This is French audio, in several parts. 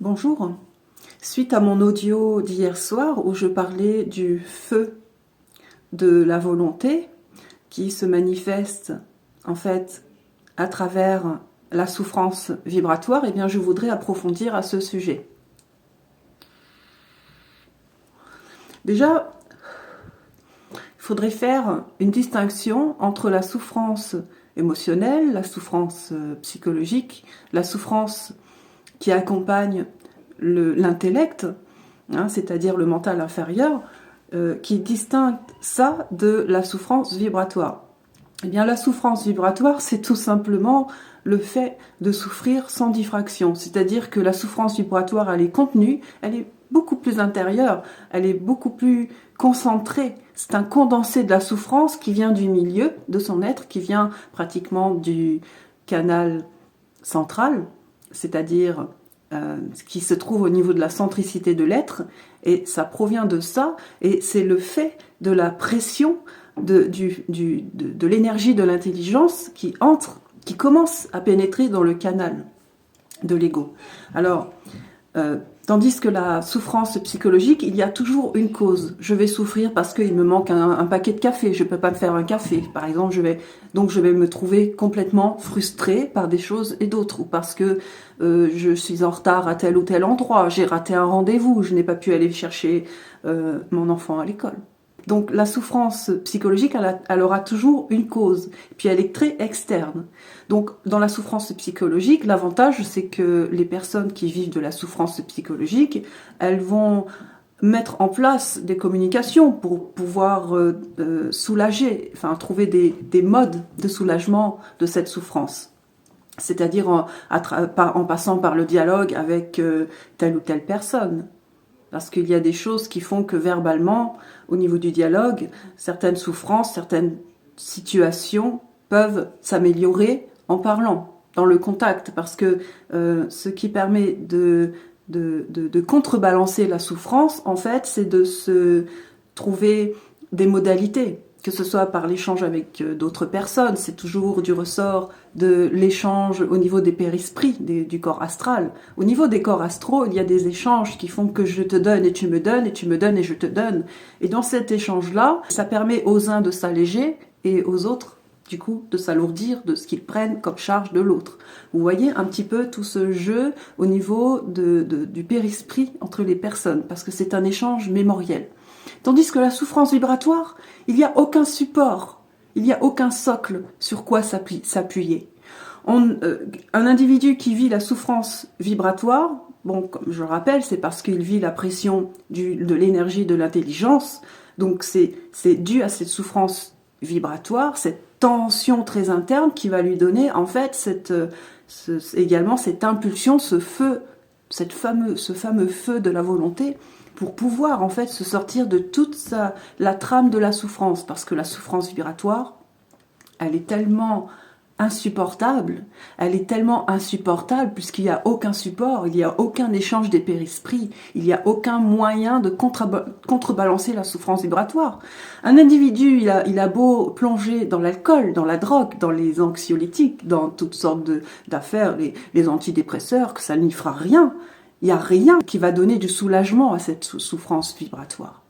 Bonjour. Suite à mon audio d'hier soir où je parlais du feu de la volonté qui se manifeste en fait à travers la souffrance vibratoire, eh bien je voudrais approfondir à ce sujet. Déjà, il faudrait faire une distinction entre la souffrance émotionnelle, la souffrance psychologique, la souffrance qui accompagne l'intellect, c'est-à-dire le mental inférieur, qui distingue ça de la souffrance vibratoire. Eh bien, la souffrance vibratoire, c'est tout simplement le fait de souffrir sans diffraction, c'est-à-dire que la souffrance vibratoire, elle est contenue, elle est beaucoup plus intérieure, elle est beaucoup plus concentrée. C'est un condensé de la souffrance qui vient du milieu de son être, qui vient pratiquement du canal central, c'est-à-dire qui se trouve au niveau de la centricité de l'être, et ça provient de ça, et c'est le fait de la pression de l'énergie de l'intelligence qui entre, qui commence à pénétrer dans le canal de l'ego. Alors, tandis que la souffrance psychologique, il y a toujours une cause. Je vais souffrir parce qu'il me manque un paquet de café, je ne peux pas me faire un café. Par exemple, je vais me trouver complètement frustrée par des choses et d'autres, ou parce que je suis en retard à tel ou tel endroit, j'ai raté un rendez-vous, je n'ai pas pu aller chercher mon enfant à l'école. Donc la souffrance psychologique, elle aura toujours une cause, puis elle est très externe. Donc dans la souffrance psychologique, l'avantage c'est que les personnes qui vivent de la souffrance psychologique, elles vont mettre en place des communications pour pouvoir soulager, enfin trouver des modes de soulagement de cette souffrance. C'est-à-dire en passant par le dialogue avec telle ou telle personne. Parce qu'il y a des choses qui font que verbalement, au niveau du dialogue, certaines souffrances, certaines situations peuvent s'améliorer en parlant, dans le contact. Parce que ce qui permet de contrebalancer la souffrance, en fait, c'est de se trouver des modalités, que ce soit par l'échange avec d'autres personnes, c'est toujours du ressort de l'échange au niveau des périsprits, du corps astral. Au niveau des corps astraux, il y a des échanges qui font que je te donne et tu me donnes, et tu me donnes et je te donne. Et dans cet échange-là, ça permet aux uns de s'alléger et aux autres, du coup, de s'alourdir de ce qu'ils prennent comme charge de l'autre. Vous voyez un petit peu tout ce jeu au niveau du périsprit entre les personnes, parce que c'est un échange mémoriel. Tandis que la souffrance vibratoire, il n'y a aucun support, il n'y a aucun socle sur quoi s'appuyer. Un individu qui vit la souffrance vibratoire, bon, comme je le rappelle, c'est parce qu'il vit la pression de l'énergie de l'intelligence, donc c'est dû à cette souffrance vibratoire, cette tension très interne qui va lui donner en fait également cette impulsion, ce fameux feu de la volonté, pour pouvoir en fait se sortir de toute la trame de la souffrance, parce que la souffrance vibratoire, elle est tellement insupportable puisqu'il n'y a aucun support, il n'y a aucun échange des périsprits, il n'y a aucun moyen de contrebalancer la souffrance vibratoire. Un individu, il a beau plonger dans l'alcool, dans la drogue, dans les anxiolytiques, dans toutes sortes d'affaires, les antidépresseurs, que ça n'y fera rien. Il n'y a rien qui va donner du soulagement à cette souffrance vibratoire.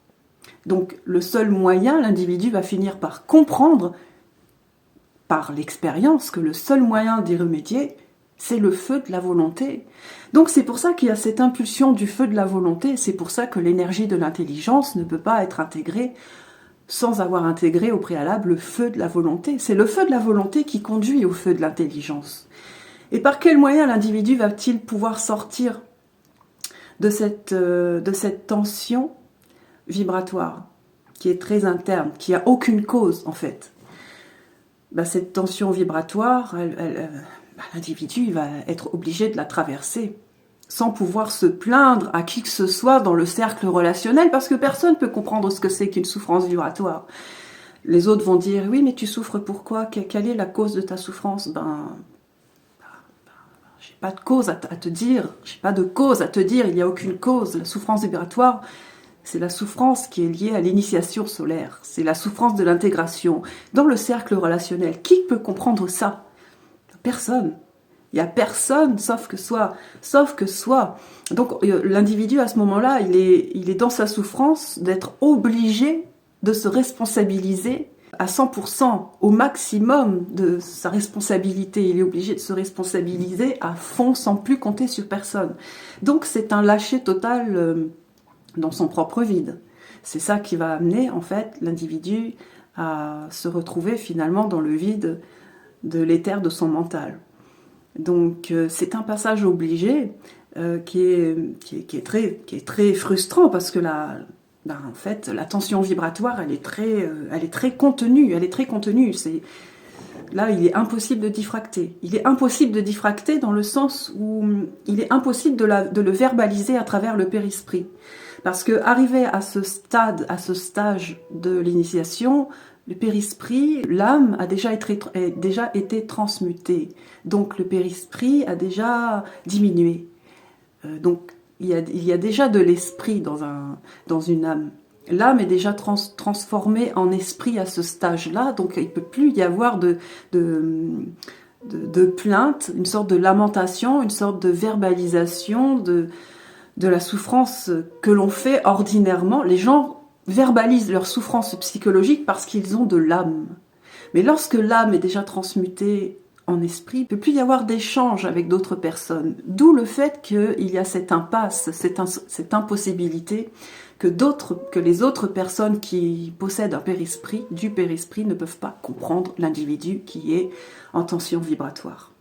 Donc le seul moyen, l'individu va finir par comprendre par l'expérience que le seul moyen d'y remédier, c'est le feu de la volonté. Donc c'est pour ça qu'il y a cette impulsion du feu de la volonté, c'est pour ça que l'énergie de l'intelligence ne peut pas être intégrée sans avoir intégré au préalable le feu de la volonté. C'est le feu de la volonté qui conduit au feu de l'intelligence. Et par quel moyen l'individu va-t-il pouvoir sortir de cette tension vibratoire qui est très interne, qui n'a aucune cause en fait? Cette tension vibratoire, l'individu va être obligé de la traverser sans pouvoir se plaindre à qui que ce soit dans le cercle relationnel, parce que personne ne peut comprendre ce que c'est qu'une souffrance vibratoire. Les autres vont dire « Oui, mais tu souffres pourquoi? Quelle est la cause de ta souffrance ?» J'ai pas de cause à te dire, il n'y a aucune cause. La souffrance vibratoire, c'est la souffrance qui est liée à l'initiation solaire, c'est la souffrance de l'intégration dans le cercle relationnel. Qui peut comprendre ça? Personne. Il n'y a personne sauf que soi. Donc l'individu à ce moment-là, il est dans sa souffrance d'être obligé de se responsabiliser à 100%, au maximum de sa responsabilité. Il est obligé de se responsabiliser à fond sans plus compter sur personne. Donc c'est un lâcher total dans son propre vide. C'est ça qui va amener en fait l'individu à se retrouver finalement dans le vide de l'éther de son mental. Donc c'est un passage obligé qui est très frustrant parce que en fait, la tension vibratoire, elle est très contenue. Là, il est impossible de diffracter. Il est impossible de diffracter dans le sens où il est impossible de le verbaliser à travers le périsprit. Parce que arrivé à ce stage de l'initiation, le périsprit, l'âme a déjà été transmutée. Donc le périsprit a déjà diminué. Donc il y a déjà de l'esprit dans une âme. L'âme est déjà transformée en esprit à ce stage-là, donc il ne peut plus y avoir de plainte, une sorte de lamentation, une sorte de verbalisation de la souffrance que l'on fait ordinairement. Les gens verbalisent leur souffrance psychologique parce qu'ils ont de l'âme. Mais lorsque l'âme est déjà transmutée en esprit, il ne peut plus y avoir d'échange avec d'autres personnes. D'où le fait qu'il y a cette impasse, cette impossibilité que les autres personnes qui possèdent du périsprit, ne peuvent pas comprendre l'individu qui est en tension vibratoire.